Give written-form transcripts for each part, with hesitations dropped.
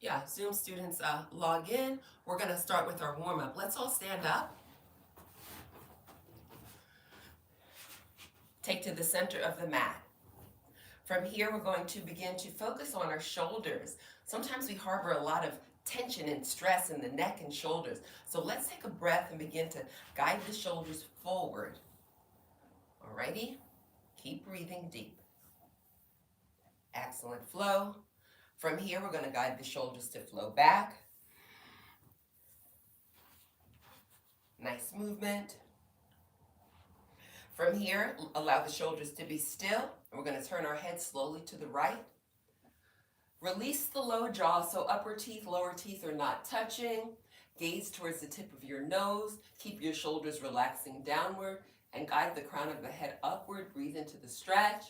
Yeah, Zoom students log in. We're going to start with our warm-up. Let's all stand up. Take to the center of the mat. From here, we're going to begin to focus on our shoulders. Sometimes we harbor a lot of tension and stress in the neck and shoulders. So let's take a breath and begin to guide the shoulders forward. Alrighty? Keep breathing deep. Excellent flow. From here, we're going to guide the shoulders to flow back. Nice movement. From here, allow the shoulders to be still. We're going to turn our head slowly to the right. Release the low jaw so upper teeth, lower teeth are not touching. Gaze towards the tip of your nose. Keep your shoulders relaxing downward and guide the crown of the head upward. Breathe into the stretch.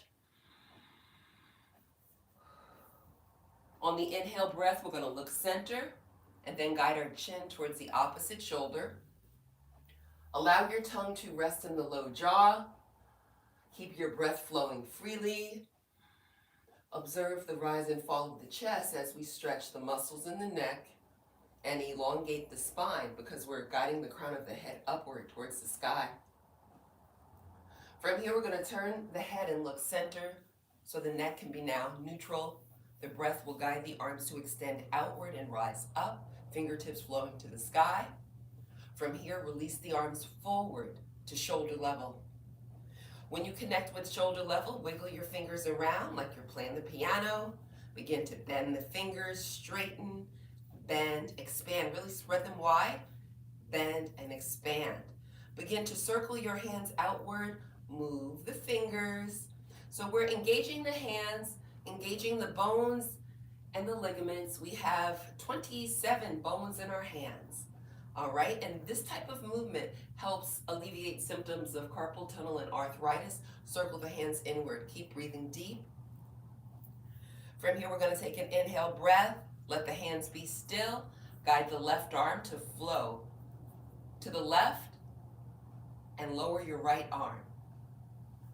On the inhale breath, we're going to look center and then guide our chin towards the opposite shoulder. Allow your tongue to rest in the low jaw. Keep your breath flowing freely. Observe the rise and fall of the chest as we stretch the muscles in the neck and elongate the spine because we're guiding the crown of the head upward towards the sky. From here, we're going to turn the head and look center so the neck can be now neutral. The breath will guide the arms to extend outward and rise up, fingertips flowing to the sky. From here, release the arms forward to shoulder level. When you connect with shoulder level, wiggle your fingers around like you're playing the piano. Begin to bend the fingers, straighten, bend, expand. Really spread them wide, bend and expand. Begin to circle your hands outward, move the fingers. So we're engaging the hands, engaging the bones and the ligaments. We have 27 bones in our hands. All right, and this type of movement helps alleviate symptoms of carpal tunnel and arthritis. Circle the hands inward. Keep breathing deep. From here, we're going to take an inhale breath. Let the hands be still. Guide the left arm to flow to the left and lower your right arm.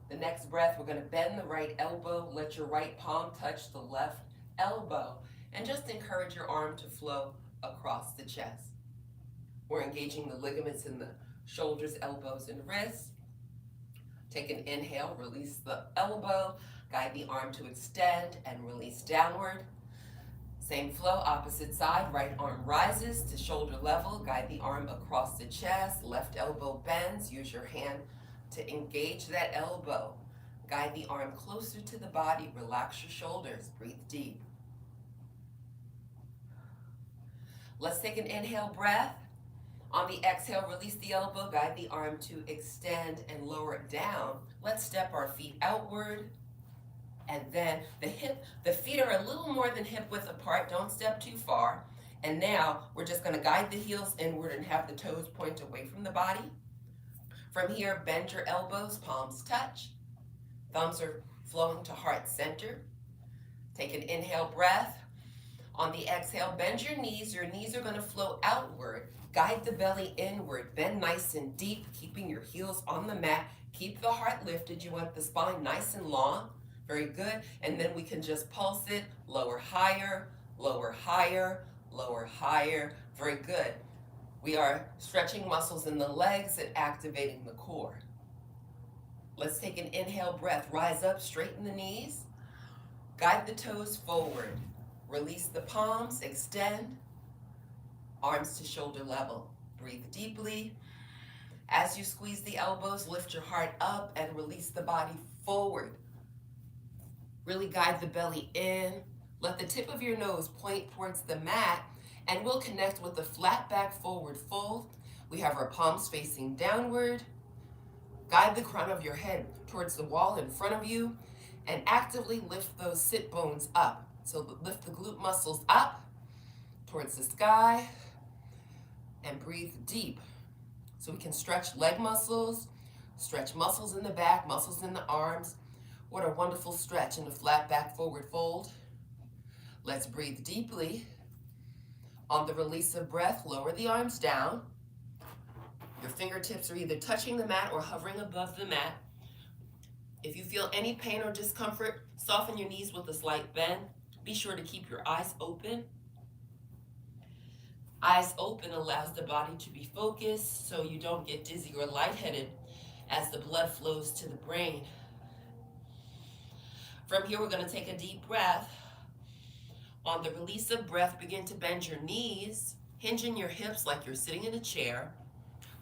The next breath, we're going to bend the right elbow. Let your right palm touch the left elbow and just encourage your arm to flow across the chest. We're engaging the ligaments in the shoulders, elbows, and wrists. Take an inhale, release the elbow, guide the arm to extend and release downward. Same flow, opposite side, right arm rises to shoulder level, guide the arm across the chest, left elbow bends, use your hand to engage that elbow. Guide the arm closer to the body, relax your shoulders, breathe deep. Let's take an inhale breath. On the exhale, release the elbow, guide the arm to extend and lower it down. Let's step our feet outward. And then the feet are a little more than hip width apart. Don't step too far. And now we're just going to guide the heels inward and have the toes point away from the body. From here, bend your elbows, palms touch. Thumbs are flowing to heart center. Take an inhale breath. On the exhale, bend your knees. Your knees are going to flow outward. Guide the belly inward. Bend nice and deep, keeping your heels on the mat. Keep the heart lifted. You want the spine nice and long. Very good. And then we can just pulse it. Lower higher, lower higher, lower higher. Very good. We are stretching muscles in the legs and activating the core. Let's take an inhale breath. Rise up, straighten the knees. Guide the toes forward. Release the palms, extend. Arms to shoulder level. Breathe deeply. As you squeeze the elbows, lift your heart up and release the body forward. Really guide the belly in. Let the tip of your nose point towards the mat, and we'll connect with the flat back forward fold. We have our palms facing downward. Guide the crown of your head towards the wall in front of you, and actively lift those sit bones up. So lift the glute muscles up towards the sky and breathe deep. So we can stretch leg muscles, stretch muscles in the back, muscles in the arms. What a wonderful stretch in the flat back forward fold. Let's breathe deeply. On the release of breath, lower the arms down. Your fingertips are either touching the mat or hovering above the mat. If you feel any pain or discomfort, soften your knees with a slight bend. Be sure to keep your eyes open. Eyes open allows the body to be focused so you don't get dizzy or lightheaded as the blood flows to the brain. From here, we're going to take a deep breath. On the release of breath, begin to bend your knees, hinging your hips like you're sitting in a chair.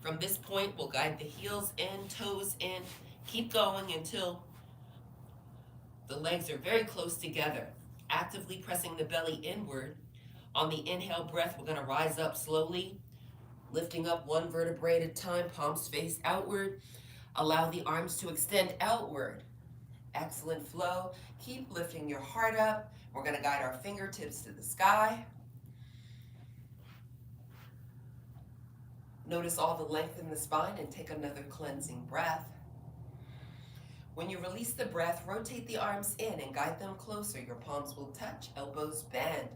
From this point, we'll guide the heels in, toes in. Keep going until the legs are very close together, actively pressing the belly inward. On the inhale breath, we're going to rise up slowly, lifting up one vertebrae at a time, palms face outward. Allow the arms to extend outward. Excellent flow. Keep lifting your heart up. We're going to guide our fingertips to the sky. Notice all the length in the spine and take another cleansing breath. When you release the breath, rotate the arms in and guide them closer. Your palms will touch, elbows bend.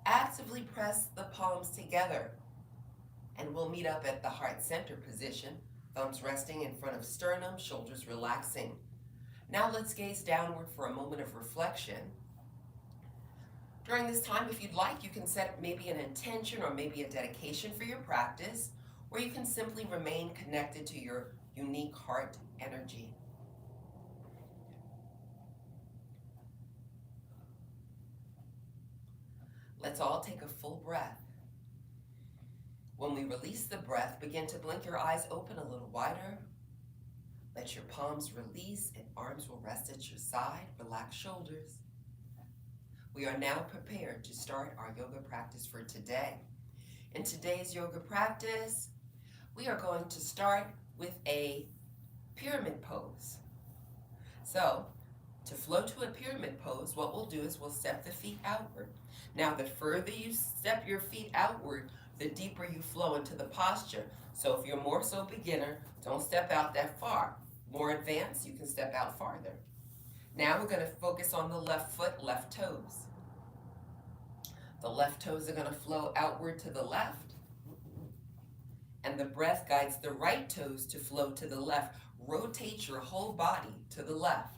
Actively press the palms together. And we'll meet up at the heart center position. Thumbs resting in front of sternum, shoulders relaxing. Now let's gaze downward for a moment of reflection. During this time, if you'd like, you can set maybe an intention or maybe a dedication for your practice, or you can simply remain connected to your unique heart energy. Let's all take a full breath. When we release the breath, begin to blink your eyes open a little wider. Let your palms release and arms will rest at your side. Relax shoulders. We are now prepared to start our yoga practice for today. In today's yoga practice, we are going to start with a pyramid pose. So, to flow to a pyramid pose, what we'll do is we'll step the feet outward. Now, the further you step your feet outward, the deeper you flow into the posture. So if you're more so beginner, don't step out that far. More advanced, you can step out farther. Now we're going to focus on the left foot, left toes. The left toes are going to flow outward to the left. And the breath guides the right toes to flow to the left. Rotate your whole body to the left.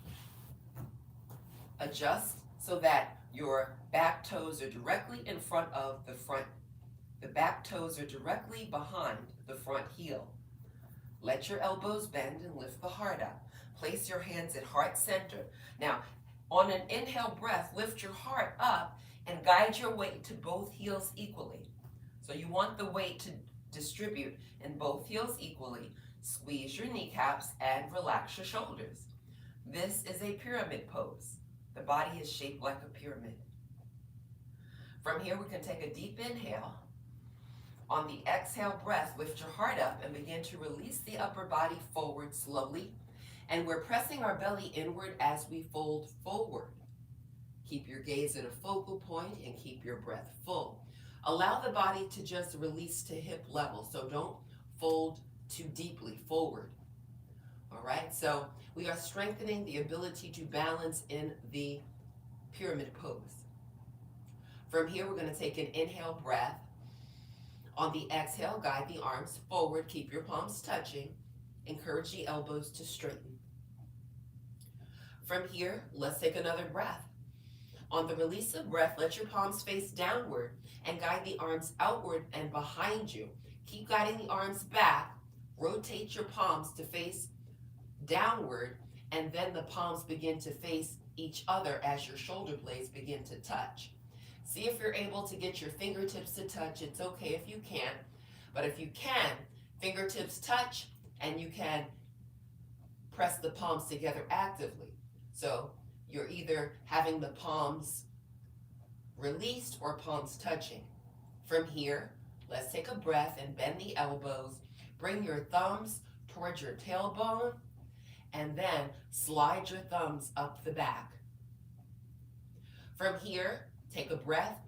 Adjust so that your back toes are directly in front of the front. The back toes are directly behind the front heel. Let your elbows bend and lift the heart up. Place your hands at heart center. Now, on an inhale breath, lift your heart up and guide your weight to both heels equally. So you want the weight to distribute in both heels equally. Squeeze your kneecaps and relax your shoulders. This is a pyramid pose. The body is shaped like a pyramid. From here, we can take a deep inhale. On the exhale breath, lift your heart up and begin to release the upper body forward slowly. And we're pressing our belly inward as we fold forward. Keep your gaze at a focal point and keep your breath full. Allow the body to just release to hip level, so don't fold too deeply forward. All right, so we are strengthening the ability to balance in the pyramid pose. From here, we're going to take an inhale breath. On the exhale, guide the arms forward. Keep your palms touching. Encourage the elbows to straighten. From here, let's take another breath. On the release of breath, let your palms face downward and guide the arms outward and behind you. Keep guiding the arms back. Rotate your palms to face downward, and then the palms begin to face each other as your shoulder blades begin to touch. See if you're able to get your fingertips to touch. It's okay if you can't, but if you can, fingertips touch and you can press the palms together actively. So you're either having the palms released or palms touching. From here, let's take a breath and bend the elbows. Bring your thumbs towards your tailbone and then slide your thumbs up the back. From here, take a breath.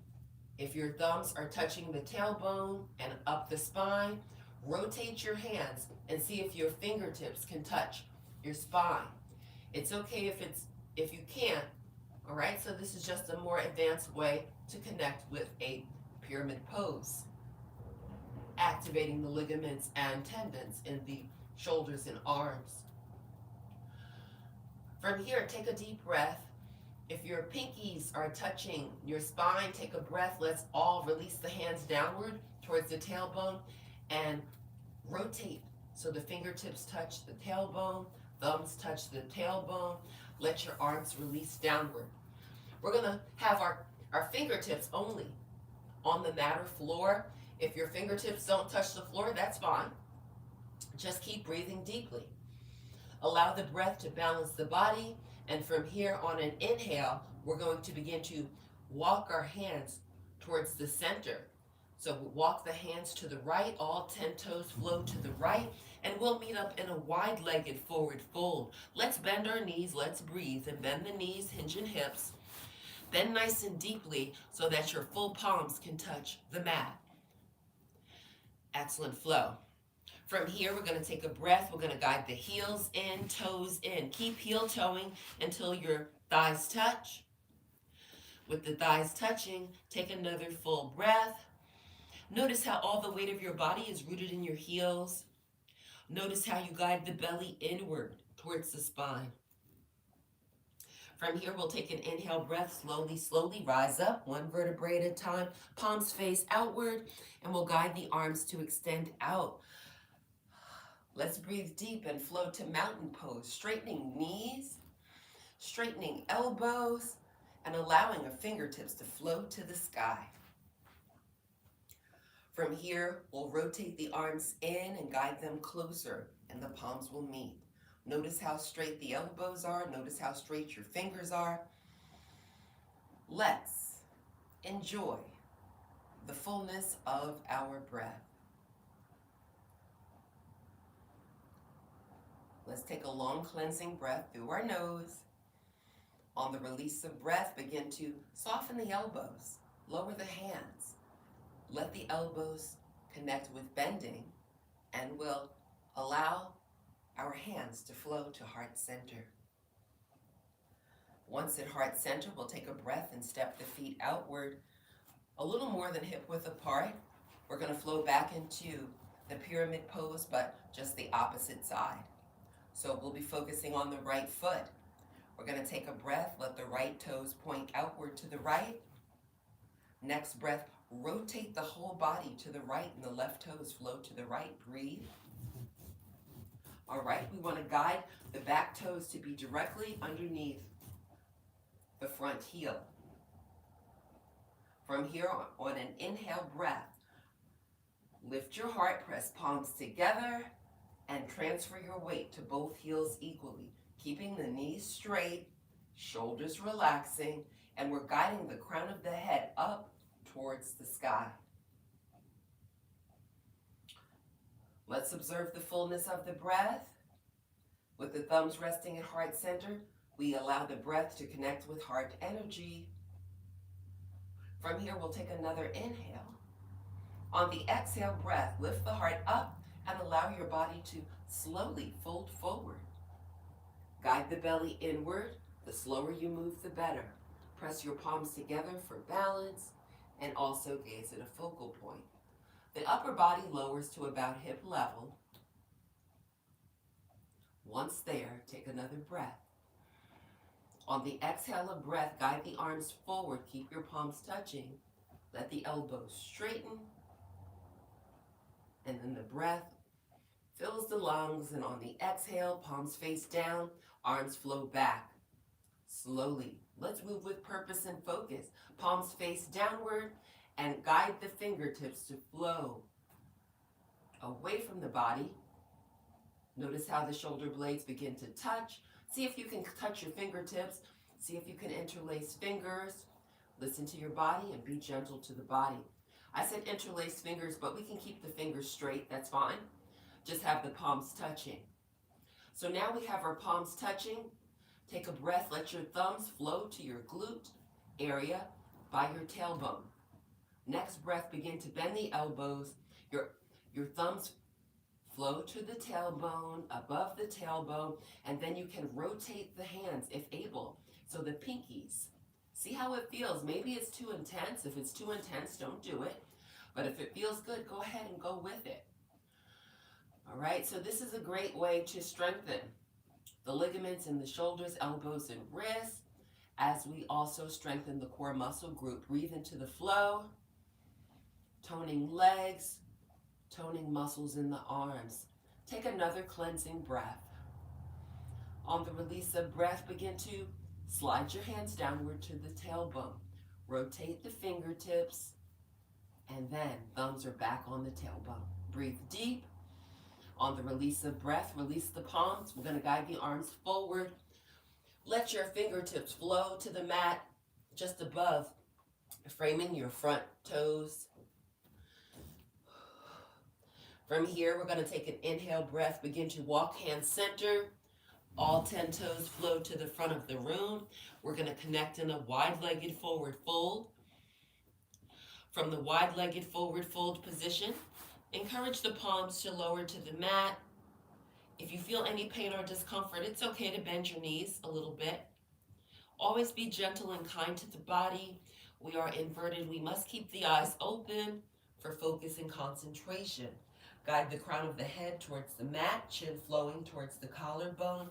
If your thumbs are touching the tailbone and up the spine, rotate your hands and see if your fingertips can touch your spine. It's okay if you can't, all right? So this is just a more advanced way to connect with a pyramid pose, activating the ligaments and tendons in the shoulders and arms. From here, take a deep breath. If your pinkies are touching your spine, take a breath. Let's all release the hands downward towards the tailbone and rotate. So the fingertips touch the tailbone, thumbs touch the tailbone. Let your arms release downward. We're gonna have our fingertips only on the mat or floor. If your fingertips don't touch the floor, that's fine. Just keep breathing deeply. Allow the breath to balance the body, and from here on an inhale, we're going to begin to walk our hands towards the center. So walk the hands to the right, all 10 toes flow to the right, and we'll meet up in a wide-legged forward fold. Let's bend our knees, let's breathe, and bend the knees, hinge and hips. Bend nice and deeply so that your full palms can touch the mat. Excellent flow. From here, we're going to take a breath. We're going to guide the heels in, toes in. Keep heel toeing until your thighs touch. With the thighs touching, take another full breath. Notice how all the weight of your body is rooted in your heels. Notice how you guide the belly inward towards the spine. From here, we'll take an inhale breath, slowly rise up, one vertebrae at a time, palms face outward, and we'll guide the arms to extend out. Let's breathe deep and flow to mountain pose, straightening knees, straightening elbows, and allowing our fingertips to float to the sky. From here, we'll rotate the arms in and guide them closer, and the palms will meet. Notice how straight the elbows are. Notice how straight your fingers are. Let's enjoy the fullness of our breath. Let's take a long cleansing breath through our nose. On the release of breath, begin to soften the elbows, lower the hands. Let the elbows connect with bending, and we'll allow our hands to flow to heart center. Once at heart center, we'll take a breath and step the feet outward, a little more than hip width apart. We're going to flow back into the pyramid pose, but just the opposite side. So we'll be focusing on the right foot. We're going to take a breath, let the right toes point outward to the right. Next breath, rotate the whole body to the right and the left toes flow to the right. Breathe. All right, we want to guide the back toes to be directly underneath the front heel. From here on an inhale breath, lift your heart, press palms together, and transfer your weight to both heels equally, keeping the knees straight, shoulders relaxing, and we're guiding the crown of the head up towards the sky. Let's observe the fullness of the breath. With the thumbs resting at heart center, we allow the breath to connect with heart energy. From here, we'll take another inhale. On the exhale breath, lift the heart up and allow your body to slowly fold forward. Guide the belly inward. The slower you move, the better. Press your palms together for balance and also gaze at a focal point. The upper body lowers to about hip level. Once there, take another breath. On the exhale of breath, guide the arms forward. Keep your palms touching. Let the elbows straighten. And then the breath fills the lungs. And on the exhale, palms face down, arms flow back. Slowly, let's move with purpose and focus. Palms face downward and guide the fingertips to flow away from the body. Notice how the shoulder blades begin to touch. See if you can touch your fingertips. See if you can interlace fingers. Listen to your body and be gentle to the body. I said interlace fingers, but we can keep the fingers straight. That's fine. Just have the palms touching. So now we have our palms touching. Take a breath. Let your thumbs flow to your glute area by your tailbone. Next breath, begin to bend the elbows. Your thumbs flow to the tailbone, above the tailbone, and then you can rotate the hands if able. So the pinkies. See how it feels. Maybe it's too intense. If it's too intense, don't do it. But if it feels good, go ahead and go with it. All right, so this is a great way to strengthen the ligaments in the shoulders, elbows, and wrists, as we also strengthen the core muscle group. Breathe into the flow. toning legs, toning muscles in the arms. Take another cleansing breath. On the release of breath, begin to slide your hands downward to the tailbone. Rotate the fingertips, and then thumbs are back on the tailbone. Breathe deep. On the release of breath, release the palms. We're going to guide the arms forward. Let your fingertips flow to the mat just above, framing your front toes. From here, we're going to take an inhale breath. Begin to walk hands center. All 10 toes flow to the front of the room. We're going to connect in a wide-legged forward fold. From the wide-legged forward fold position, encourage the palms to lower to the mat. If you feel any pain or discomfort, it's okay to bend your knees a little bit. Always be gentle and kind to the body. We are inverted. We must keep the eyes open for focus and concentration. Guide the crown of the head towards the mat, chin flowing towards the collarbone.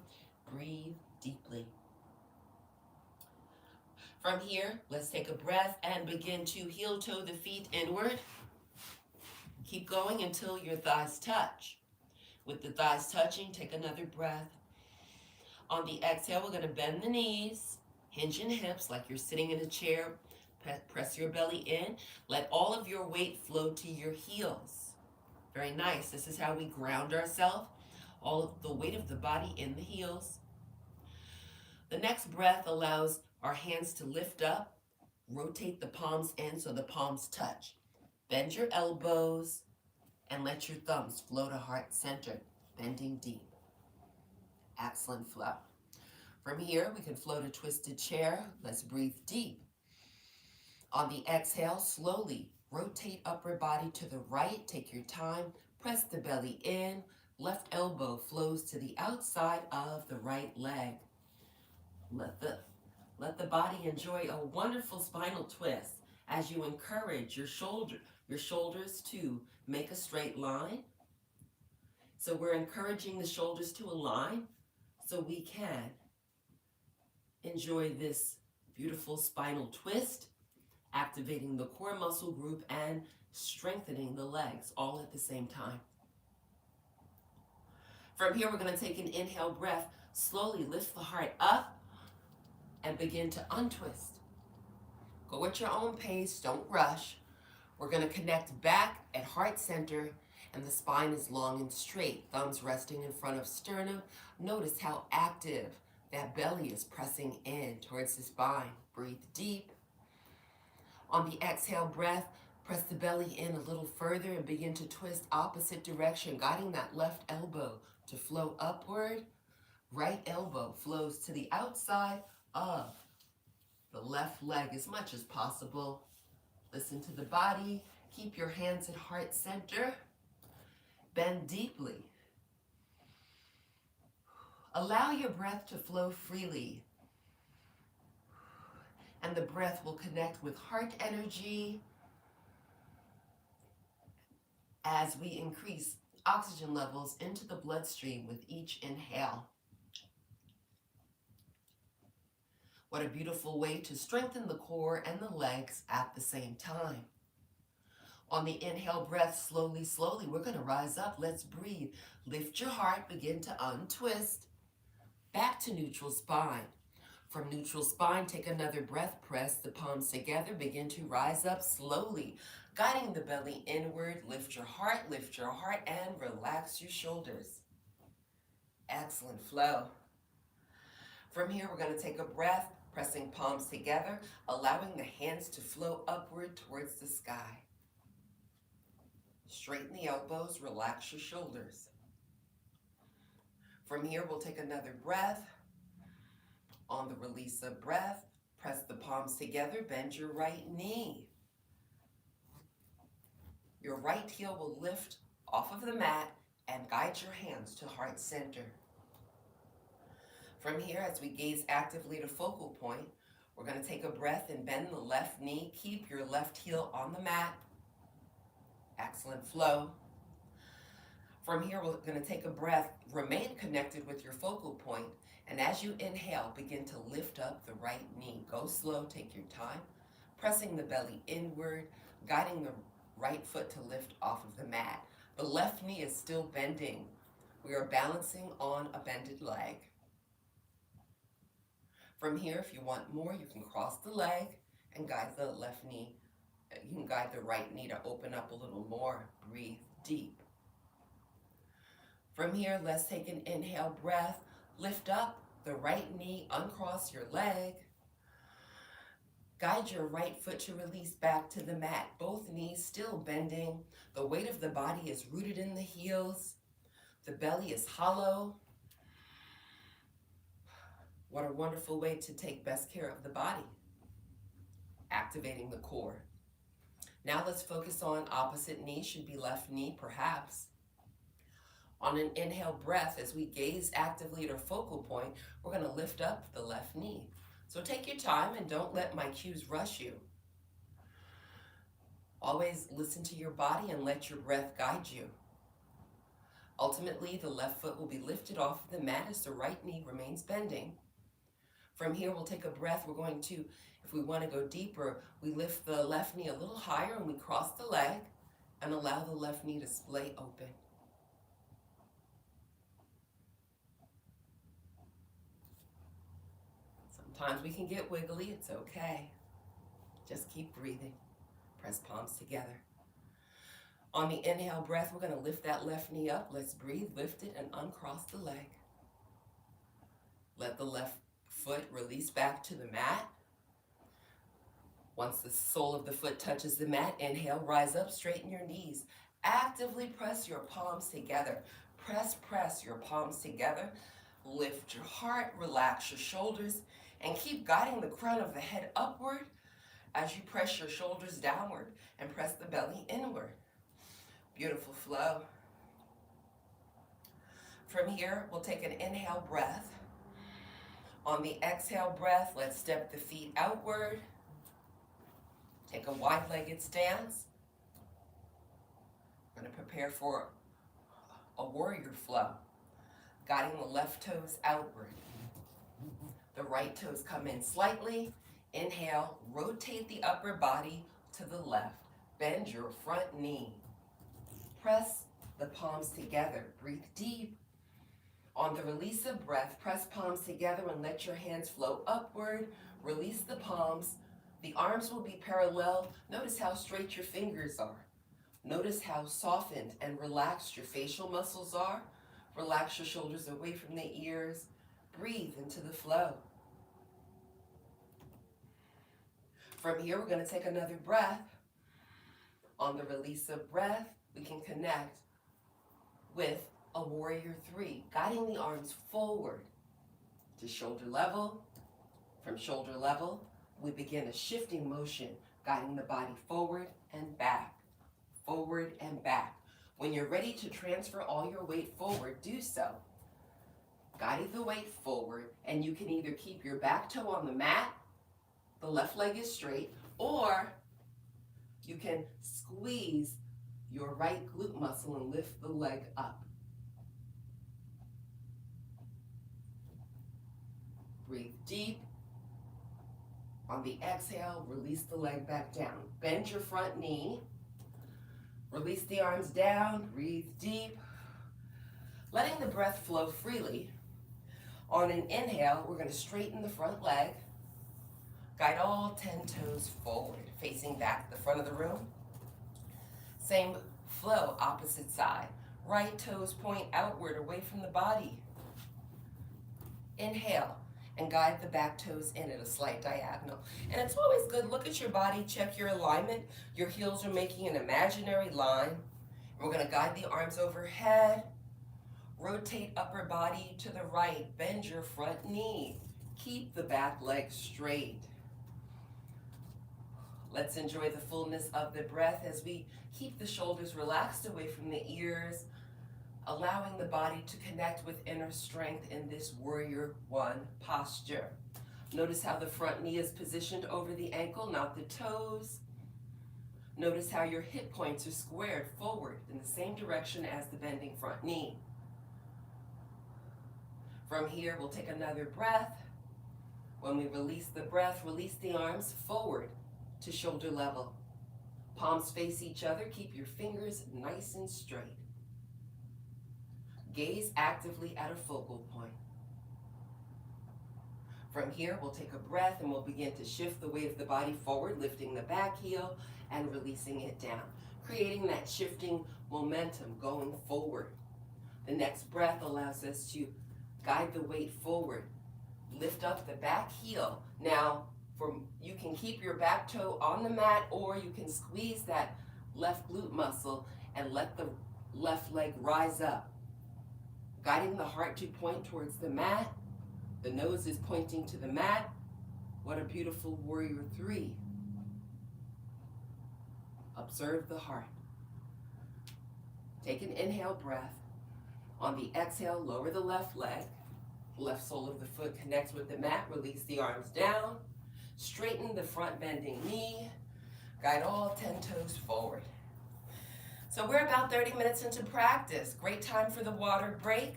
Breathe deeply. From here, let's take a breath and begin to heel toe the feet inward. Keep going until your thighs touch. With the thighs touching, take another breath. On the exhale, we're going to bend the knees, hinge in hips like you're sitting in a chair. Press your belly in. Let all of your weight flow to your heels. Very nice. This is how we ground ourselves. All of the weight of the body in the heels. The next breath allows our hands to lift up. Rotate the palms in so the palms touch. Bend your elbows and let your thumbs flow to heart center, bending deep. Excellent flow. From here, we can flow to twisted chair. Let's breathe deep. On the exhale, slowly rotate upper body to the right. Take your time. Press the belly in. Left elbow flows to the outside of the right leg. Let the body enjoy a wonderful spinal twist as you encourage your shoulders to make a straight line. So we're encouraging the shoulders to align so we can enjoy this beautiful spinal twist, activating the core muscle group and strengthening the legs all at the same time. From here, we're going to take an inhale breath. Slowly lift the heart up and begin to untwist. Go at your own pace, don't rush. We're going to connect back at heart center, and the spine is long and straight, thumbs resting in front of sternum. Notice how active that belly is pressing in towards the spine. Breathe deep. On the exhale breath, press the belly in a little further and begin to twist opposite direction, guiding that left elbow to flow upward. Right elbow flows to the outside of the left leg as much as possible. Listen to the body. Keep your hands at heart center. Bend deeply. Allow your breath to flow freely. And the breath will connect with heart energy as we increase oxygen levels into the bloodstream with each inhale. What a beautiful way to strengthen the core and the legs at the same time. On the inhale breath, slowly, we're going to rise up. Let's breathe. Lift your heart, begin to untwist. Back to neutral spine. From neutral spine, take another breath. Press the palms together. Begin to rise up slowly, guiding the belly inward. Lift your heart, and relax your shoulders. Excellent flow. From here, we're going to take a breath, pressing palms together, allowing the hands to flow upward towards the sky. Straighten the elbows, relax your shoulders. From here, we'll take another breath. On the release of breath, press the palms together, bend your right knee. Your right heel will lift off of the mat and guide your hands to heart center. From here, as we gaze actively to focal point, we're going to take a breath and bend the left knee. Keep your left heel on the mat. Excellent flow. From here, we're going to take a breath. Remain connected with your focal point. And as you inhale, begin to lift up the right knee. Go slow, take your time. Pressing the belly inward, guiding the right foot to lift off of the mat. The left knee is still bending. We are balancing on a bended leg. From here, if you want more, you can cross the leg and guide the left knee. You can guide the right knee to open up a little more. Breathe deep. From here, let's take an inhale breath. Lift up the right knee, uncross your leg. Guide your right foot to release back to the mat. Both knees still bending. The weight of the body is rooted in the heels. The belly is hollow. What a wonderful way to take best care of the body. Activating the core. Now let's focus on opposite knee, should be left knee perhaps. On an inhale breath, as we gaze actively at our focal point, we're going to lift up the left knee. So take your time and don't let my cues rush you. Always listen to your body and let your breath guide you. Ultimately, the left foot will be lifted off the mat as the right knee remains bending. From here, we'll take a breath. We're going to, if we want to go deeper, we lift the left knee a little higher and we cross the leg and allow the left knee to splay open. Sometimes we can get wiggly, it's okay. Just keep breathing. Press palms together. On the inhale breath, we're going to lift that left knee up. Let's breathe, lift it, and uncross the leg. Let the left foot release back to the mat. Once the sole of the foot touches the mat, inhale, rise up, straighten your knees. Actively press your palms together. Press your palms together. Lift your heart, relax your shoulders, and keep guiding the crown of the head upward as you press your shoulders downward and press the belly inward. Beautiful flow. From here, we'll take an inhale breath. On the exhale breath, let's step the feet outward. Take a wide-legged stance. We're going to prepare for a warrior flow, guiding the left toes outward. The right toes come in slightly. Inhale, rotate the upper body to the left. Bend your front knee. Press the palms together. Breathe deep. On the release of breath, press palms together and let your hands flow upward. Release the palms. The arms will be parallel. Notice how straight your fingers are. Notice how softened and relaxed your facial muscles are. Relax your shoulders away from the ears. Breathe into the flow. From here, we're going to take another breath. On the release of breath, we can connect with a warrior three, guiding the arms forward to shoulder level. From shoulder level, we begin a shifting motion, guiding the body forward and back, forward and back. When you're ready to transfer all your weight forward, do so. Guiding the weight forward, and you can either keep your back toe on the mat, the left leg is straight, or you can squeeze your right glute muscle and lift the leg up. Breathe deep. On the exhale, release the leg back down. Bend your front knee. Release the arms down. Breathe deep. Letting the breath flow freely. On an inhale, we're going to straighten the front leg. Guide all 10 toes forward, facing back to the front of the room. Same flow, opposite side. Right toes point outward, away from the body. Inhale, and guide the back toes in at a slight diagonal. And it's always good, look at your body, check your alignment. Your heels are making an imaginary line. We're going to guide the arms overhead. Rotate upper body to the right. Bend your front knee. Keep the back leg straight. Let's enjoy the fullness of the breath as we keep the shoulders relaxed away from the ears, allowing the body to connect with inner strength in this warrior one posture. Notice how the front knee is positioned over the ankle, not the toes. Notice how your hip points are squared forward in the same direction as the bending front knee. From here, we'll take another breath. When we release the breath, release the arms forward to shoulder level. Palms face each other. Keep your fingers nice and straight. Gaze actively at a focal point. From here, we'll take a breath and we'll begin to shift the weight of the body forward, lifting the back heel and releasing it down, creating that shifting momentum going forward. The next breath allows us to guide the weight forward, lift up the back heel. Now, you can keep your back toe on the mat, or you can squeeze that left glute muscle and let the left leg rise up, guiding the heart to point towards the mat. The nose is pointing to the mat. What a beautiful warrior three. Observe the heart. Take an inhale breath. On the exhale, lower the left leg. Left sole of the foot connects with the mat. Release the arms down. Straighten the front bending knee. Guide all 10 toes forward. So we're about 30 minutes into practice. Great time for the water break.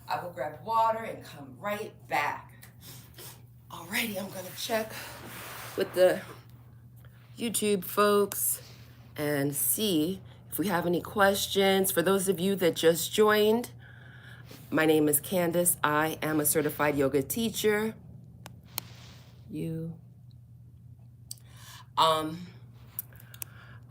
I will grab water and come right back. Alrighty, I'm gonna check with the YouTube folks and see if we have any questions. For those of you that just joined, my name is Candace. I am a certified yoga teacher.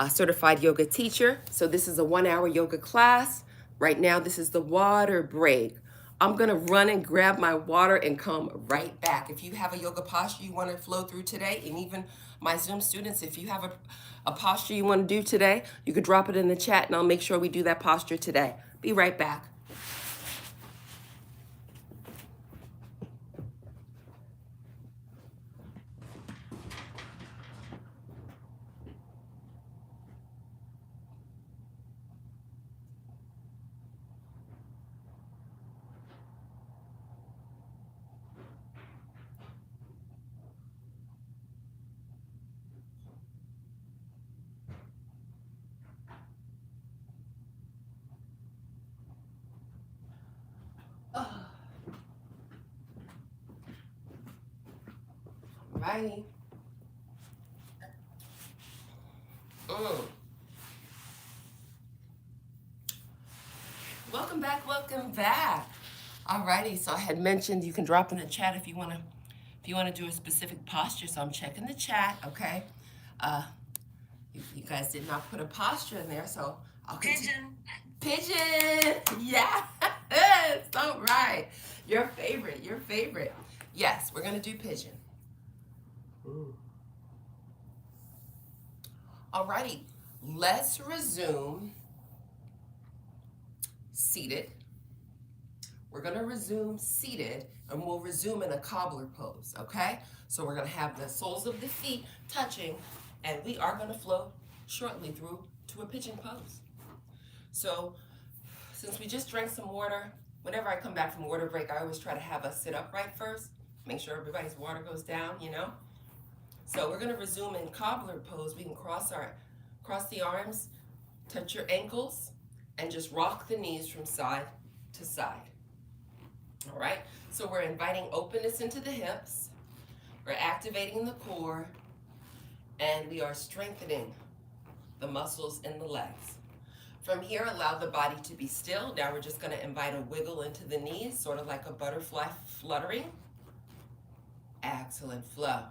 A certified yoga teacher. So this is a 1-hour yoga class. Right now, this is the water break. I'm gonna run and grab my water and come right back. If you have a yoga posture you wanna flow through today, and even my Zoom students, if you have a posture you wanna do today, you could drop it in the chat and I'll make sure we do that posture today. Be right back. Alrighty. Welcome back. Alrighty, so I had mentioned you can drop in the chat if you wanna do a specific posture. So I'm checking the chat, okay? You guys did not put a posture in there, so I'll continue. Pigeon, yeah, all right. Your favorite. Yes, we're gonna do pigeon. Alrighty, let's resume seated. We're gonna resume seated and we'll resume in a cobbler pose, okay? So we're gonna have the soles of the feet touching and we are gonna flow shortly through to a pigeon pose. So since we just drank some water, whenever I come back from water break, I always try to have us sit upright first, make sure everybody's water goes down, you know? So we're gonna resume in cobbler pose. We can cross the arms, touch your ankles, and just rock the knees from side to side. All right, so we're inviting openness into the hips, we're activating the core, and we are strengthening the muscles in the legs. From here, allow the body to be still. Now we're just gonna invite a wiggle into the knees, sort of like a butterfly fluttering. Excellent flow.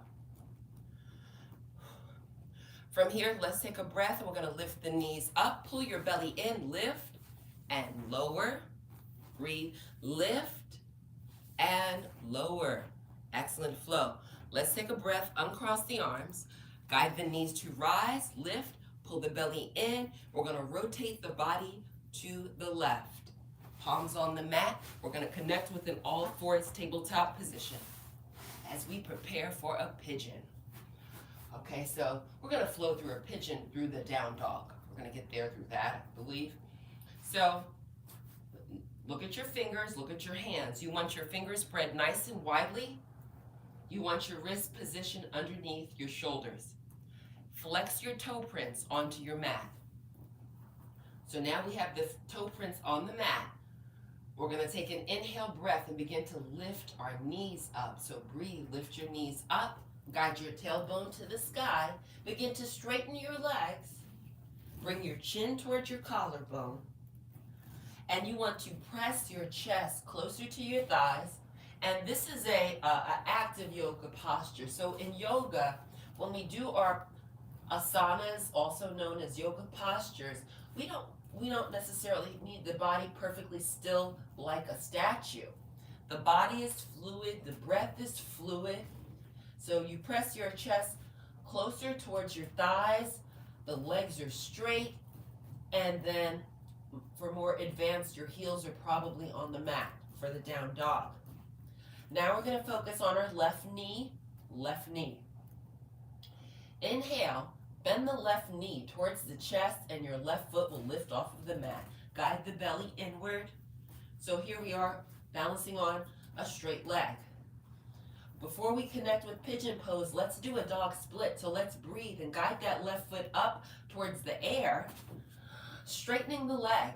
From here, let's take a breath and we're gonna lift the knees up, pull your belly in, lift and lower. Breathe, lift and lower. Excellent flow. Let's take a breath, uncross the arms, guide the knees to rise, lift, pull the belly in. We're gonna rotate the body to the left. Palms on the mat. We're gonna connect with an all fours tabletop position as we prepare for a pigeon. Okay, so we're gonna flow through a pigeon through the down dog. We're gonna get there through that, I believe. So look at your fingers, look at your hands. You want your fingers spread nice and widely. You want your wrists positioned underneath your shoulders. Flex your toe prints onto your mat. So now we have the toe prints on the mat. We're gonna take an inhale breath and begin to lift our knees up. So breathe, lift your knees up. Guide your tailbone to the sky. Begin to straighten your legs. bring your chin towards your collarbone, and you want to press your chest closer to your thighs. And this is a active yoga posture. So in yoga, when we do our asanas, also known as yoga postures, we don't necessarily need the body perfectly still like a statue. The body is fluid, the breath is fluid. So you press your chest closer towards your thighs, the legs are straight, and then for more advanced, your heels are probably on the mat for the down dog. Now we're going to focus on our left knee, left knee. Inhale, bend the left knee towards the chest and your left foot will lift off of the mat. Guide the belly inward. So here we are balancing on a straight leg. Before we connect with pigeon pose, let's do a dog split. So let's breathe and guide that left foot up towards the air, straightening the leg.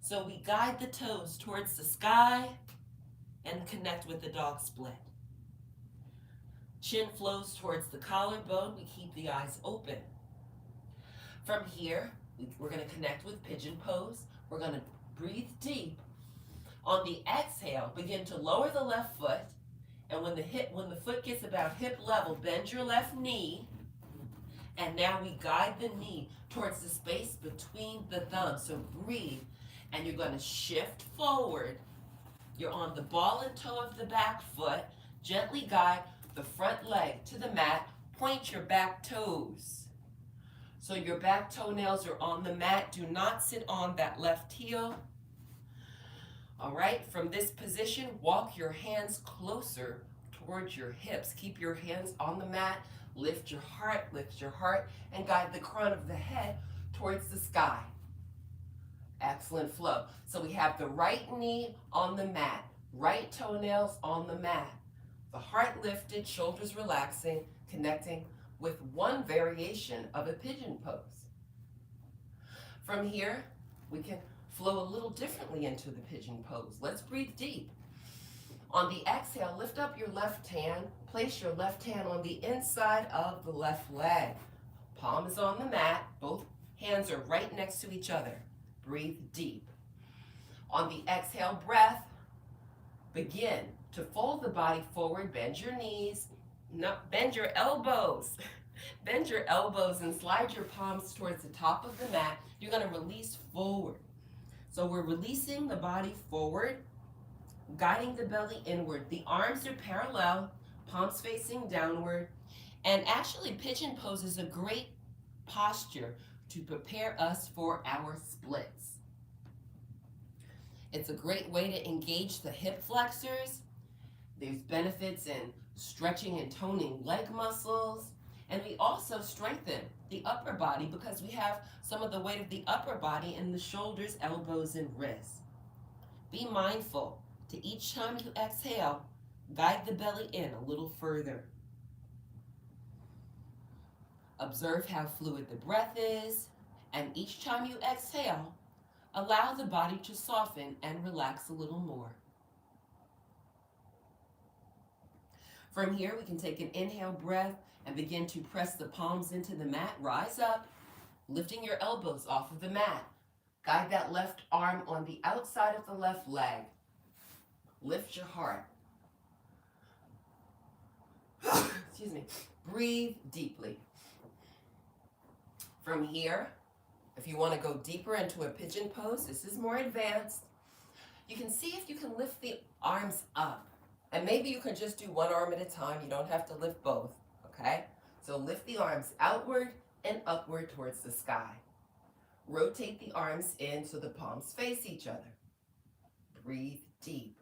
So we guide the toes towards the sky and connect with the dog split. Chin flows towards the collarbone. We keep the eyes open. From here, we're going to connect with pigeon pose. We're going to breathe deep. On the exhale, begin to lower the left foot. And when the foot gets about hip level, bend your left knee. And now we guide the knee towards the space between the thumbs. So breathe. And you're going to shift forward. You're on the ball and toe of the back foot. Gently guide the front leg to the mat. Point your back toes. So your back toenails are on the mat. Do not sit on that left heel. All right, from this position, walk your hands closer towards your hips. Keep your hands on the mat. Lift your heart, and guide the crown of the head towards the sky. Excellent flow. So we have the right knee on the mat, right toenails on the mat, the heart lifted, shoulders relaxing, connecting with one variation of a pigeon pose. From here, we can flow a little differently into the pigeon pose. Let's breathe deep. On the exhale, lift up your left hand. Place your left hand on the inside of the left leg. Palm is on the mat. Both hands are right next to each other. Breathe deep. On the exhale breath, begin to fold the body forward. Bend your knees. No, bend your elbows. Bend your elbows and slide your palms towards the top of the mat. You're going to release forward. So we're releasing the body forward, guiding the belly inward. The arms are parallel, palms facing downward. And actually, pigeon pose is a great posture to prepare us for our splits. It's a great way to engage the hip flexors. There's benefits in stretching and toning leg muscles. And we also strengthen the upper body because we have some of the weight of the upper body in the shoulders, elbows, and wrists. Be mindful to each time you exhale, guide the belly in a little further. Observe how fluid the breath is, and each time you exhale, allow the body to soften and relax a little more. From here, we can take an inhale breath and begin to press the palms into the mat. Rise up, lifting your elbows off of the mat. Guide that left arm on the outside of the left leg. Lift your heart. Excuse me. Breathe deeply. From here, if you want to go deeper into a pigeon pose, this is more advanced. You can see if you can lift the arms up. And maybe you can just do one arm at a time. You don't have to lift both, okay? So lift the arms outward and upward towards the sky. Rotate the arms in so the palms face each other. Breathe deep.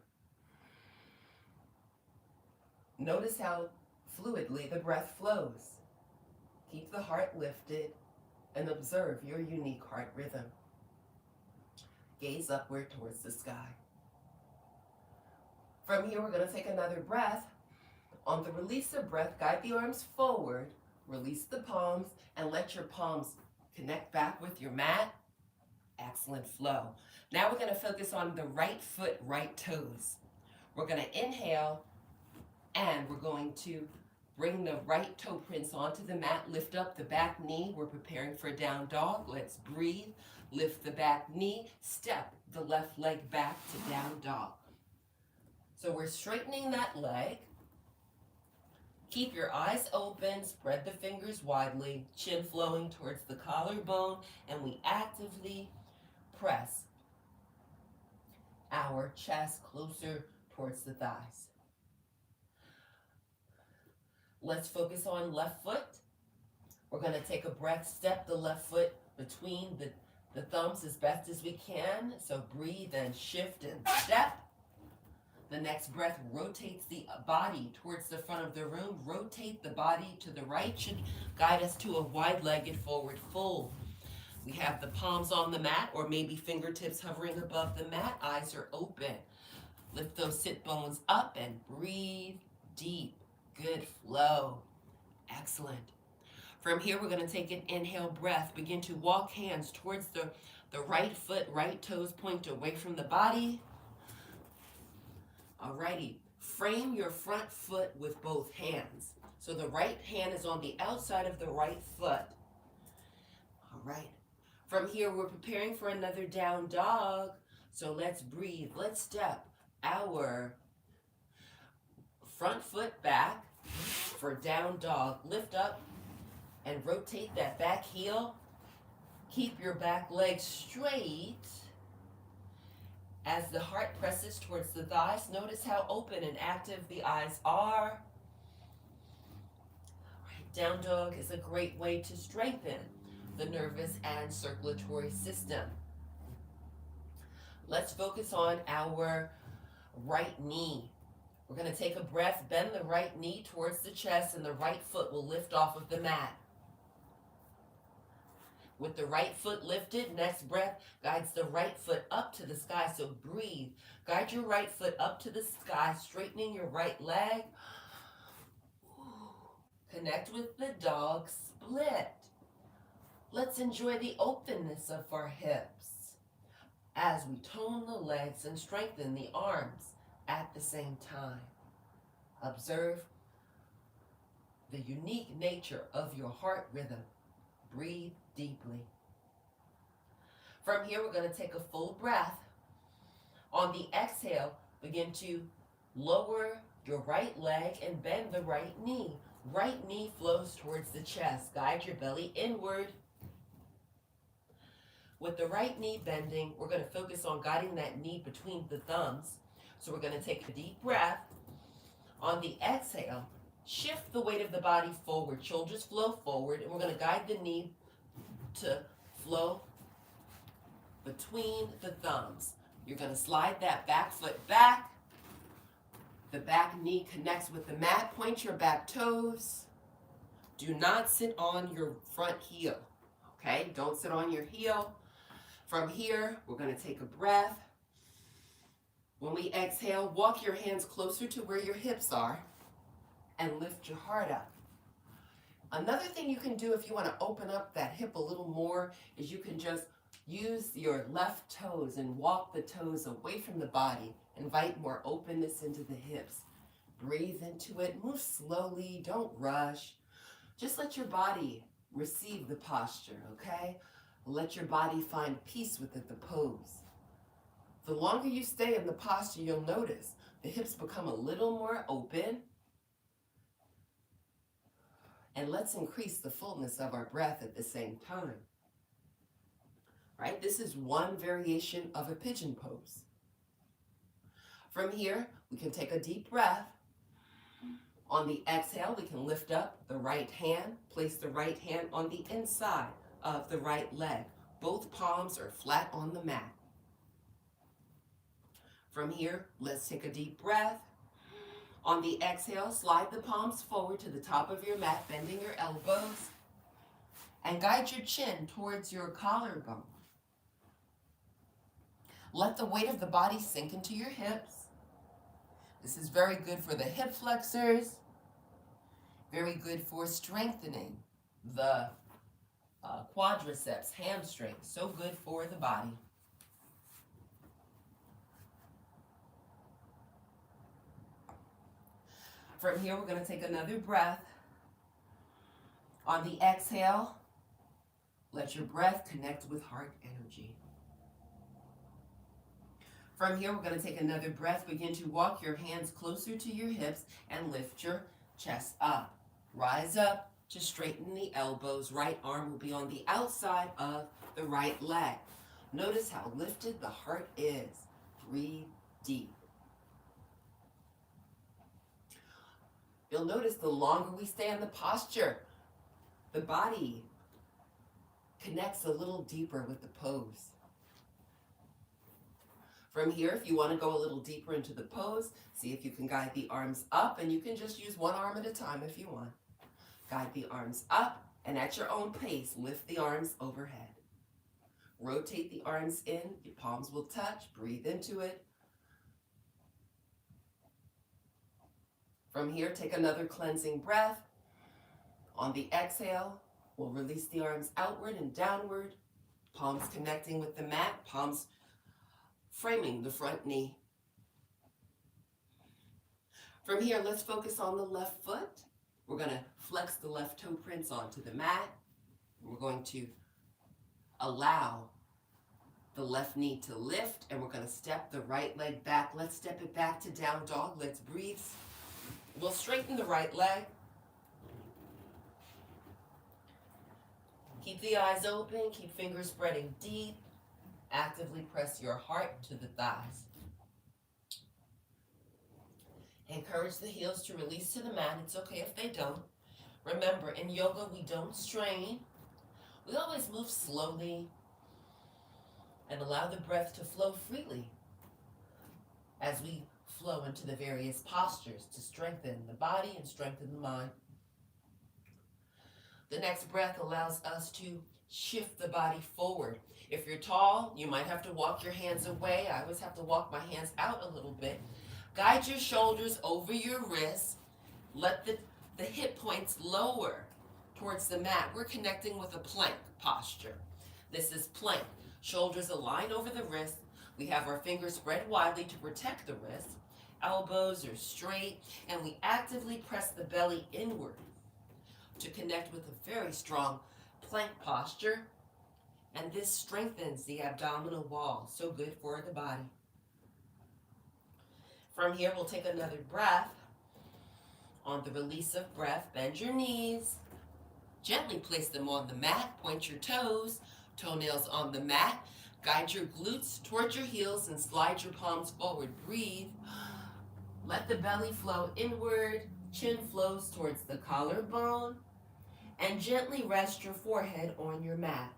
Notice how fluidly the breath flows. Keep the heart lifted and observe your unique heart rhythm. Gaze upward towards the sky. From here, we're going to take another breath. On the release of breath, guide the arms forward, release the palms, and let your palms connect back with your mat. Excellent flow. Now we're going to focus on the right foot, right toes. We're going to inhale, and we're going to Bring the right toe prints onto the mat. Lift up the back knee. We're preparing for down dog. Let's breathe. Lift the back knee. Step the left leg back to down dog. So we're straightening that leg. Keep your eyes open. Spread the fingers widely. Chin flowing towards the collarbone. And we actively press our chest closer towards the thighs. Let's focus on left foot. We're going to take a breath, step the left foot between the thumbs as best as we can. So breathe and shift and step. The next breath rotates the body towards the front of the room. Rotate the body to the right. Should guide us to a wide-legged forward fold. We have the palms on the mat or maybe fingertips hovering above the mat. Eyes are open. Lift those sit bones up and breathe deep. Good flow. Excellent. From here, we're going to take an inhale breath. Begin to walk hands towards the right foot, right toes point away from the body. Alrighty. Frame your front foot with both hands. So the right hand is on the outside of the right foot. All right. From here, we're preparing for another down dog. So let's breathe. Let's step our front foot back for down dog. Lift up and rotate that back heel. Keep your back leg straight as the heart presses towards the thighs. Notice how open and active the eyes are. Right, down dog is a great way to strengthen the nervous and circulatory system. Let's focus on our right knee. We're going to take a breath, bend the right knee towards the chest, and the right foot will lift off of the mat. With the right foot lifted, next breath guides the right foot up to the sky. So breathe. Guide your right foot up to the sky, straightening your right leg. Connect with the dog split. Let's enjoy the openness of our hips as we tone the legs and strengthen the arms at the same time. Observe the unique nature of your heart rhythm. Breathe deeply. From here, we're going to take a full breath. On the exhale, begin to lower your right leg and bend the right knee. Right knee flows towards the chest. Guide your belly inward. With the right knee bending, we're going to focus on guiding that knee between the thumbs. So we're going to take a deep breath. On the exhale, shift the weight of the body forward. Shoulders flow forward, and we're going to guide the knee to flow between the thumbs. You're going to slide that back foot back. The back knee connects with the mat. Point your back toes. Do not sit on your front heel. Okay? Don't sit on your heel. From here, we're going to take a breath. When we exhale, walk your hands closer to where your hips are and lift your heart up. Another thing you can do if you want to open up that hip a little more is you can just use your left toes and walk the toes away from the body. Invite more openness into the hips. Breathe into it. Move slowly. Don't rush. Just let your body receive the posture, okay? Let your body find peace within the pose. The longer you stay in the posture, you'll notice the hips become a little more open. And let's increase the fullness of our breath at the same time. Right? This is one variation of a pigeon pose. From here, we can take a deep breath. On the exhale, we can lift up the right hand, place the right hand on the inside of the right leg. Both palms are flat on the mat. From here, let's take a deep breath. On the exhale, slide the palms forward to the top of your mat, bending your elbows, and guide your chin towards your collarbone. Let the weight of the body sink into your hips. This is very good for the hip flexors, very good for strengthening the quadriceps, hamstrings, so good for the body. From here, we're going to take another breath. On the exhale, let your breath connect with heart energy. From here, we're going to take another breath. Begin to walk your hands closer to your hips and lift your chest up. Rise up to straighten the elbows. Right arm will be on the outside of the right leg. Notice how lifted the heart is. Breathe deep. You'll notice the longer we stay in the posture, the body connects a little deeper with the pose. From here, if you want to go a little deeper into the pose, see if you can guide the arms up, and you can just use one arm at a time if you want. Guide the arms up, and at your own pace, lift the arms overhead. Rotate the arms in, your palms will touch, breathe into it. From here, take another cleansing breath. On the exhale, we'll release the arms outward and downward, palms connecting with the mat, palms framing the front knee. From here, let's focus on the left foot. We're going to flex the left toe prints onto the mat. We're going to allow the left knee to lift, and we're going to step the right leg back. Let's step it back to down dog. Let's breathe. We'll straighten the right leg. Keep the eyes open, keep fingers spreading deep. Actively press your heart to the thighs. Encourage the heels to release to the mat. It's okay if they don't. Remember, in yoga, we don't strain. We always move slowly and allow the breath to flow freely as we flow into the various postures to strengthen the body and strengthen the mind. The next breath allows us to shift the body forward. If you're tall, you might have to walk your hands away. I always have to walk my hands out a little bit. Guide your shoulders over your wrists. Let the hip points lower towards the mat. We're connecting with a plank posture. This is plank. Shoulders align over the wrist. We have our fingers spread widely to protect the wrist. Elbows are straight, and we actively press the belly inward to connect with a very strong plank posture. And this strengthens the abdominal wall. So good for the body. From here, we'll take another breath. On the release of breath, bend your knees. Gently place them on the mat. Point your toes, toenails on the mat. Guide your glutes towards your heels and slide your palms forward. Breathe. Let the belly flow inward. Chin flows towards the collarbone. And gently rest your forehead on your mat.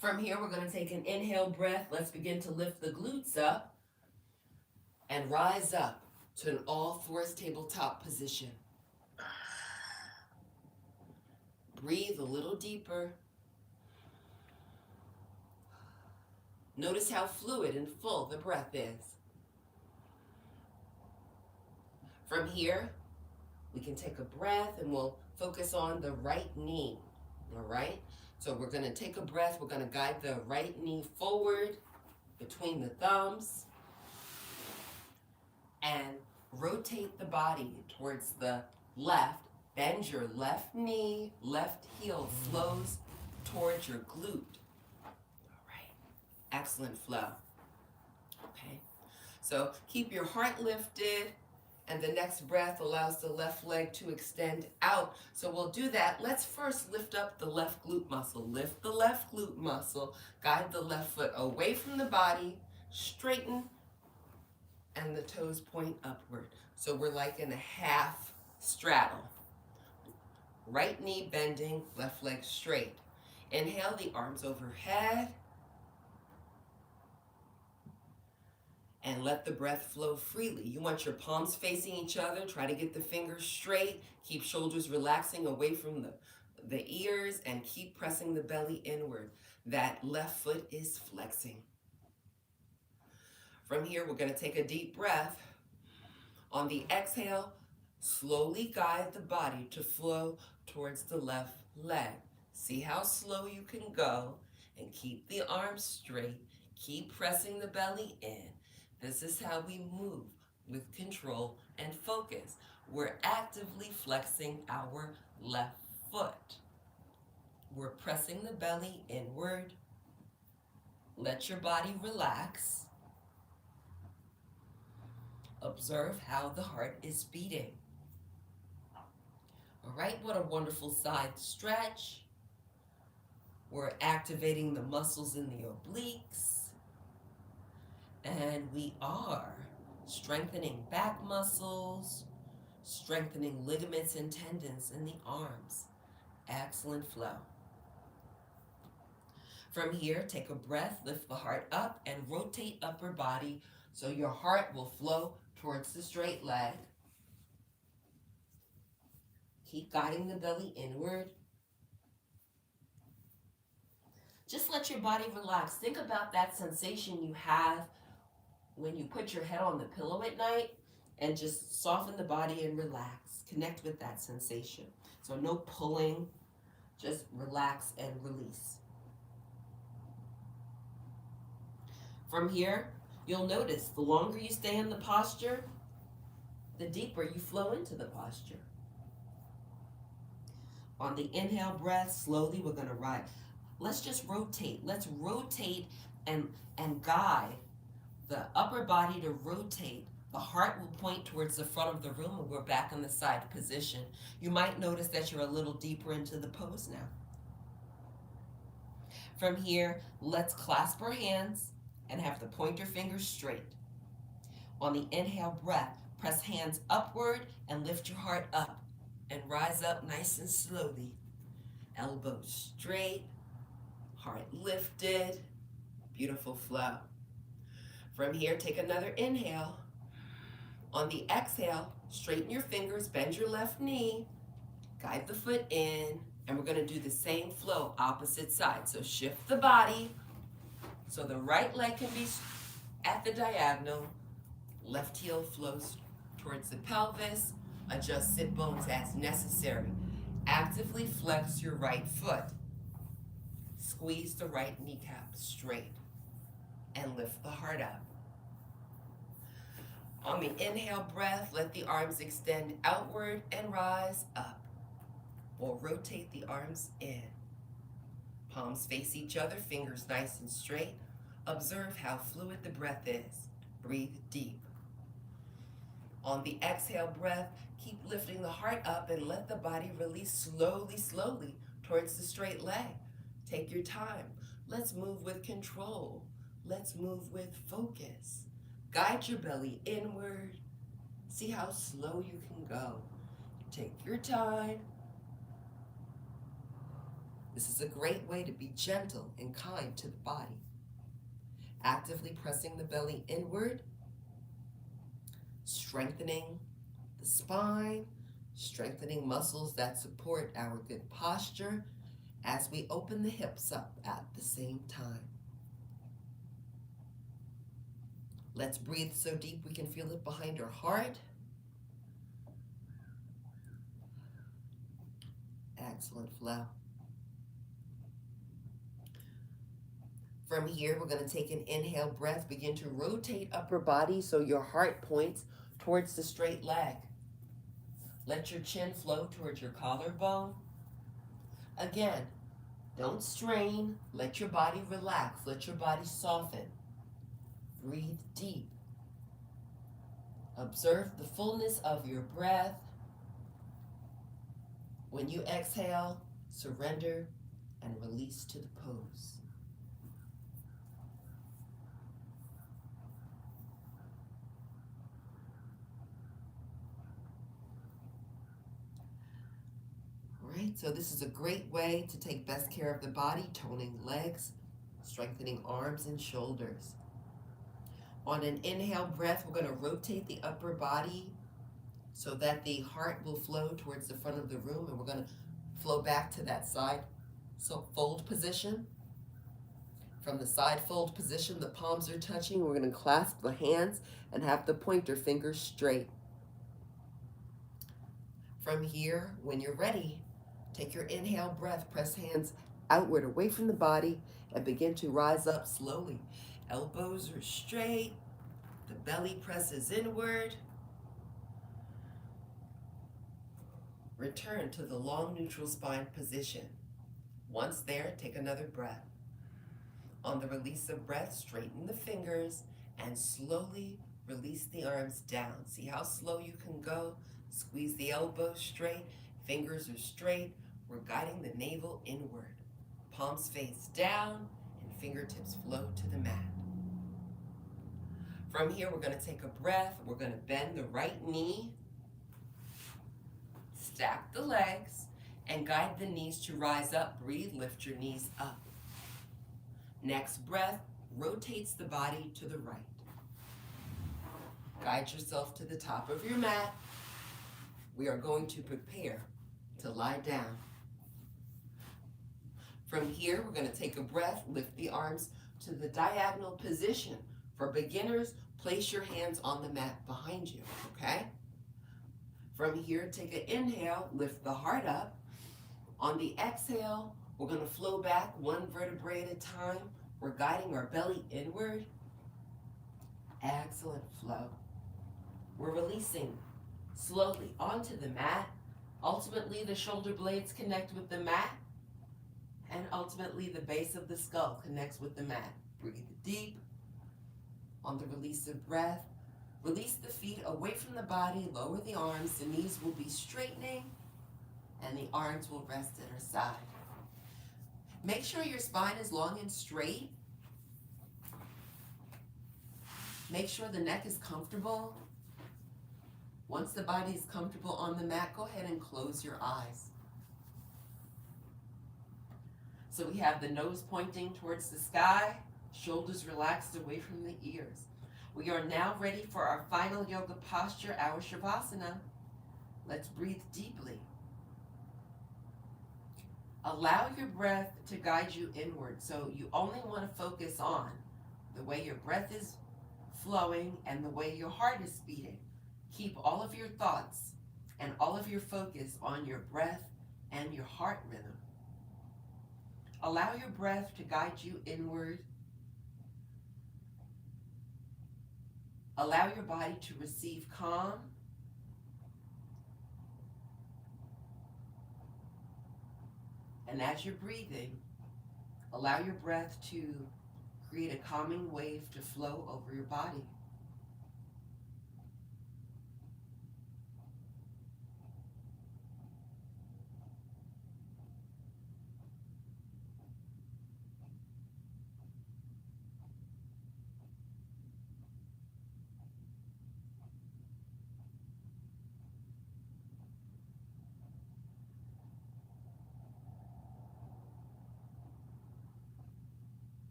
From here, we're going to take an inhale breath. Let's begin to lift the glutes up and rise up to an all-fours tabletop position. Breathe a little deeper. Notice how fluid and full the breath is. From here, we can take a breath and we'll focus on the right knee, all right? So we're going to take a breath. We're going to guide the right knee forward between the thumbs and rotate the body towards the left. Bend your left knee, left heel flows towards your glute. All right, excellent flow. Okay, so keep your heart lifted. And the next breath allows the left leg to extend out. So we'll do that. Let's first lift up the left glute muscle. Lift the left glute muscle. Guide the left foot away from the body. Straighten. And the toes point upward. So we're like in a half straddle. Right knee bending, left leg straight. Inhale, the arms overhead. And let the breath flow freely. You want your palms facing each other. Try to get the fingers straight. Keep shoulders relaxing away from the ears and keep pressing the belly inward. That left foot is flexing. From here, we're going to take a deep breath. On the exhale, Slowly guide the body to flow towards the left leg. See how slow you can go, and keep the arms straight. Keep pressing the belly in. This is how we move with control and focus. We're actively flexing our left foot. We're pressing the belly inward. Let your body relax. Observe how the heart is beating. All right, what a wonderful side stretch. We're activating the muscles in the obliques. And we are strengthening back muscles, strengthening ligaments and tendons in the arms. Excellent flow. From here, take a breath, lift the heart up, and rotate upper body so your heart will flow towards the straight leg. Keep guiding the belly inward. Just let your body relax. Think about that sensation you have when you put your head on the pillow at night, and just soften the body and relax. Connect with that sensation. So no pulling, just relax and release. From here, you'll notice the longer you stay in the posture, the deeper you flow into the posture. On the inhale breath, slowly we're going to rise. Let's just rotate. Let's rotate and guide the upper body to rotate. The heart will point towards the front of the room, and we're back in the side position. You might notice that you're a little deeper into the pose now. From here, let's clasp our hands and have the pointer fingers straight. On the inhale breath, press hands upward and lift your heart up and rise up nice and slowly. Elbows straight, heart lifted, beautiful flow. From here, take another inhale. On the exhale, straighten your fingers, bend your left knee, guide the foot in, and we're going to do the same flow, opposite side. So shift the body so the right leg can be at the diagonal, left heel flows towards the pelvis, adjust sit bones as necessary. Actively flex your right foot. Squeeze the right kneecap straight and lift the heart up. On the inhale breath, let the arms extend outward and rise up. Or rotate the arms in. Palms face each other, fingers nice and straight. Observe how fluid the breath is. Breathe deep. On the exhale breath, keep lifting the heart up and let the body release slowly, slowly towards the straight leg. Take your time. Let's move with control. Let's move with focus. Guide your belly inward. See how slow you can go. Take your time. This is a great way to be gentle and kind to the body. Actively pressing the belly inward, strengthening the spine, strengthening muscles that support our good posture as we open the hips up at the same time. Let's breathe so deep we can feel it behind our heart. Excellent flow. From here, we're going to take an inhale breath. Begin to rotate upper body so your heart points towards the straight leg. Let your chin flow towards your collarbone. Again, don't strain. Let your body relax. Let your body soften. Breathe deep. Observe the fullness of your breath. When you exhale, surrender and release to the pose. Right, so this is a great way to take best care of the body, toning legs, strengthening arms and shoulders. On an inhale breath, we're going to rotate the upper body so that the heart will flow towards the front of the room, and we're going to flow back to that side fold position. From the side fold position, the palms are touching. We're going to clasp the hands and have the pointer fingers straight. From here, when you're ready, take your inhale breath, press hands outward away from the body, and begin to rise up slowly. Elbows are straight, the belly presses inward. Return to the long neutral spine position. Once there, take another breath. On the release of breath, straighten the fingers and slowly release the arms down. See how slow you can go? Squeeze the elbows straight, fingers are straight. We're guiding the navel inward. Palms face down and fingertips flow to the mat. From here, we're going to take a breath. We're going to bend the right knee, stack the legs, and guide the knees to rise up. Breathe, lift your knees up. Next breath rotates the body to the right. Guide yourself to the top of your mat. We are going to prepare to lie down. From here, we're going to take a breath, lift the arms to the diagonal position. For beginners, place your hands on the mat behind you, okay? From here, take an inhale, lift the heart up. On the exhale, we're going to flow back one vertebrae at a time. We're guiding our belly inward. Excellent flow. We're releasing slowly onto the mat. Ultimately, the shoulder blades connect with the mat. And ultimately, the base of the skull connects with the mat. Breathe deep. On the release of breath, release the feet away from the body, lower the arms. The knees will be straightening, and the arms will rest at our side. Make sure your spine is long and straight. Make sure the neck is comfortable. Once the body is comfortable on the mat, go ahead and close your eyes. So we have the nose pointing towards the sky, shoulders relaxed away from the ears. We are now ready for our final yoga posture, our Shavasana. Let's breathe deeply. Allow your breath to guide you inward. So you only want to focus on the way your breath is flowing and the way your heart is beating. Keep all of your thoughts and all of your focus on your breath and your heart rhythm. Allow your breath to guide you inward. Allow your body to receive calm. And as you're breathing, allow your breath to create a calming wave to flow over your body.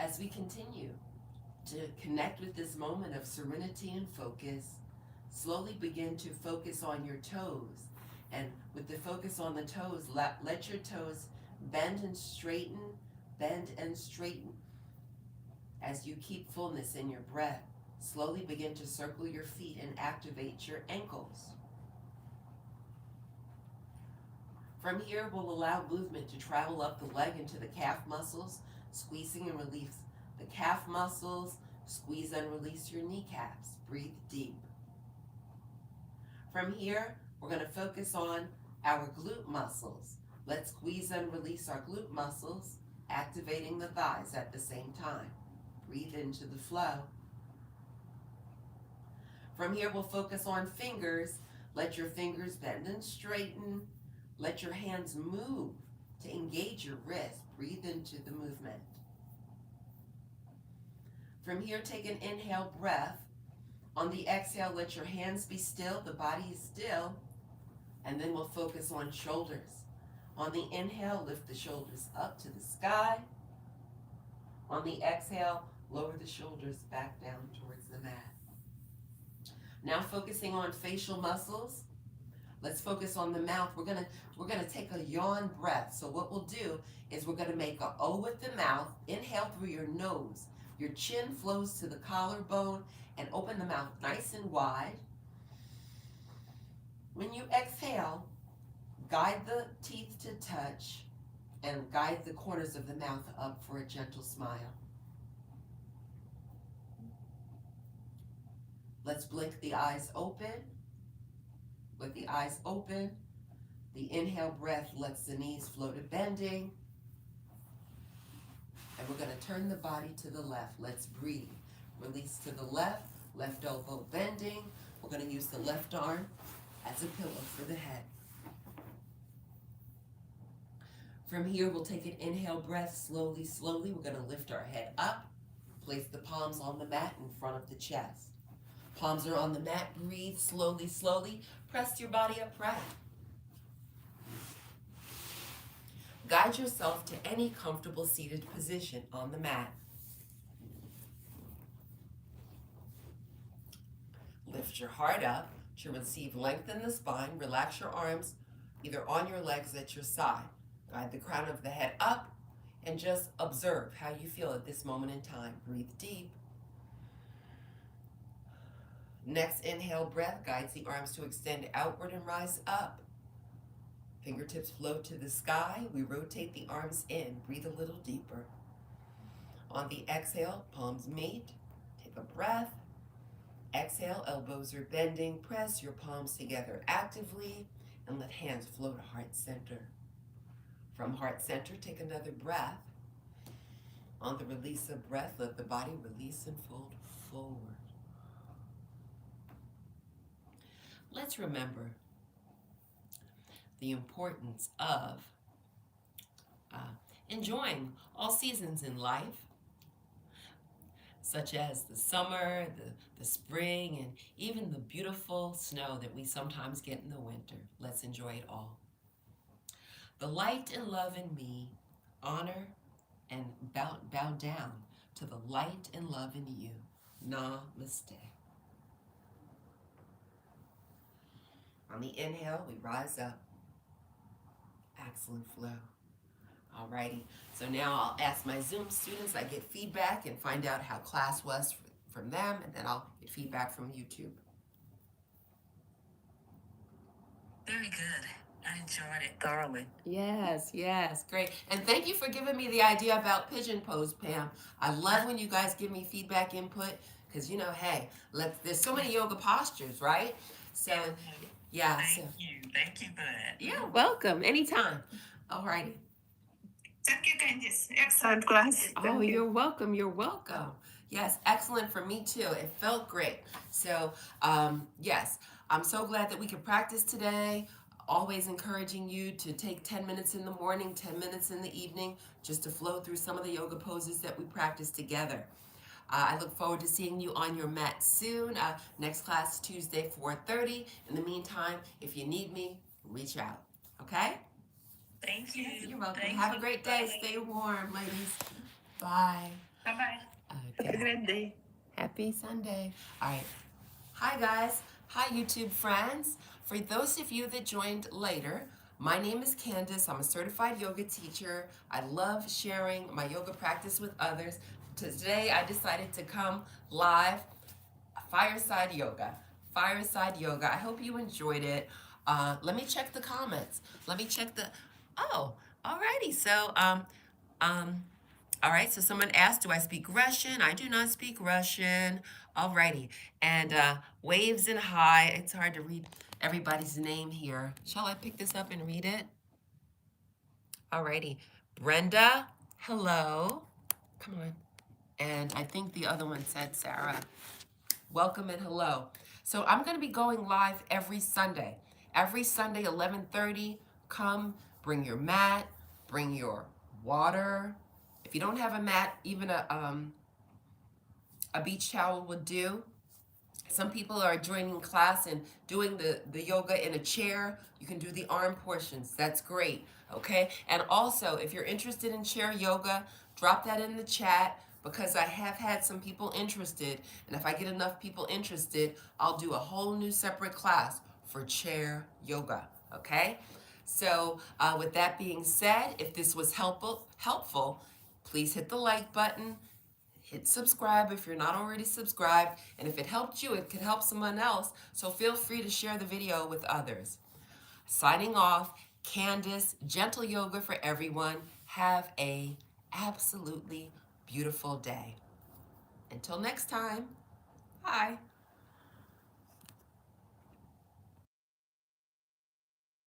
As we continue to connect with this moment of serenity and focus, slowly begin to focus on your toes. And with the focus on the toes, let your toes bend and straighten, as you keep fullness in your breath. Slowly begin to circle your feet and activate your ankles. From here, we'll allow movement to travel up the leg into the calf muscles, squeezing and release the calf muscles, squeeze and release your kneecaps. Breathe deep. From here, we're going to focus on our glute muscles. Let's squeeze and release our glute muscles, activating the thighs at the same time. Breathe into the flow. From here, we'll focus on fingers. Let your fingers bend and straighten. Let your hands move to engage your wrist. Breathe into the movement. From here, take an inhale breath. On the exhale, let your hands be still, the body is still, and then we'll focus on shoulders. On the inhale, lift the shoulders up to the sky. On the exhale, lower the shoulders back down towards the mat. Now focusing on facial muscles. Let's focus on the mouth. We're gonna take a yawn breath. So what we'll do is we're gonna make an O with the mouth. Inhale through your nose. Your chin flows to the collarbone and open the mouth nice and wide. When you exhale, guide the teeth to touch and guide the corners of the mouth up for a gentle smile. Let's blink the eyes open. With the eyes open, the inhale breath lets the knees flow to bending. And we're going to turn the body to the left. Let's breathe. Release to the left, left elbow bending. We're going to use the left arm as a pillow for the head. From here, we'll take an inhale breath slowly, slowly. We're going to lift our head up. Place the palms on the mat in front of the chest. Palms are on the mat. Breathe slowly, slowly. Press your body upright. Guide yourself to any comfortable seated position on the mat. Lift your heart up to receive length in the spine. Relax your arms either on your legs at your side. Guide the crown of the head up and just observe how you feel at this moment in time. Breathe deep. Next inhale breath guides the arms to extend outward and rise up. Fingertips float to the sky. We rotate the arms in. Breathe a little deeper. On the exhale, palms meet. Take a breath. Exhale, elbows are bending. Press your palms together actively and let hands flow to heart center. From heart center, take another breath. On the release of breath, let the body release and fold forward. Let's remember the importance of enjoying all seasons in life, such as the summer, the spring, and even the beautiful snow that we sometimes get in the winter. Let's enjoy it all. The light and love in me honor and bow down to the light and love in you. Namaste. On the inhale, we rise up. Excellent flow. Alrighty, so now I'll ask my Zoom students, I get feedback and find out how class was from them, and then I'll get feedback from YouTube. Very good. I enjoyed it thoroughly. Yes, great. And thank you for giving me the idea about pigeon pose, Pam. I love when you guys give me feedback input, because hey, there's so many yoga postures, right? So, yeah. Thank you for that. You're welcome, anytime. Alrighty. Thank you, Candice. Excellent class. Oh, you're welcome. Yes, excellent for me too. It felt great. So, yes, I'm so glad that we could practice today. Always encouraging you to take 10 minutes in the morning, 10 minutes in the evening, just to flow through some of the yoga poses that we practice together. I look forward to seeing you on your mat soon. Next class, Tuesday, 4:30. In the meantime, if you need me, reach out. Okay? Thank you. You're welcome. Have a great day. Stay warm, ladies. Bye. Bye-bye. Okay. Have a great day. Happy Sunday. All right. Hi, guys. Hi, YouTube friends. For those of you that joined later, my name is Candice. I'm a certified yoga teacher. I love sharing my yoga practice with others. Today, I decided to come live, Fireside Yoga. Fireside Yoga. I hope you enjoyed it. Let me check the comments. Oh, alrighty. So, all right, so someone asked, do I speak Russian? I do not speak Russian. Alrighty, and waves and hi. It's hard to read everybody's name here. Shall I pick this up and read it? Alrighty, Brenda, hello. Come on. And I think the other one said Sarah. Welcome and hello. So I'm going to be going live every Sunday. Every Sunday, 11:30. Come, bring your mat, bring your water. If you don't have a mat, even a beach towel would do. Some people are joining class and doing the yoga in a chair. You can do the arm portions. That's great, okay? And also, if you're interested in chair yoga, drop that in the chat because I have had some people interested. And if I get enough people interested, I'll do a whole new separate class for chair yoga, okay? So with that being said, if this was helpful, please hit the like button, Hit subscribe if you're not already subscribed, and if it helped you, it could help someone else, so feel free to share the video with others. Signing off, Candace, gentle yoga for everyone. Have a absolutely beautiful day. Until next time, bye.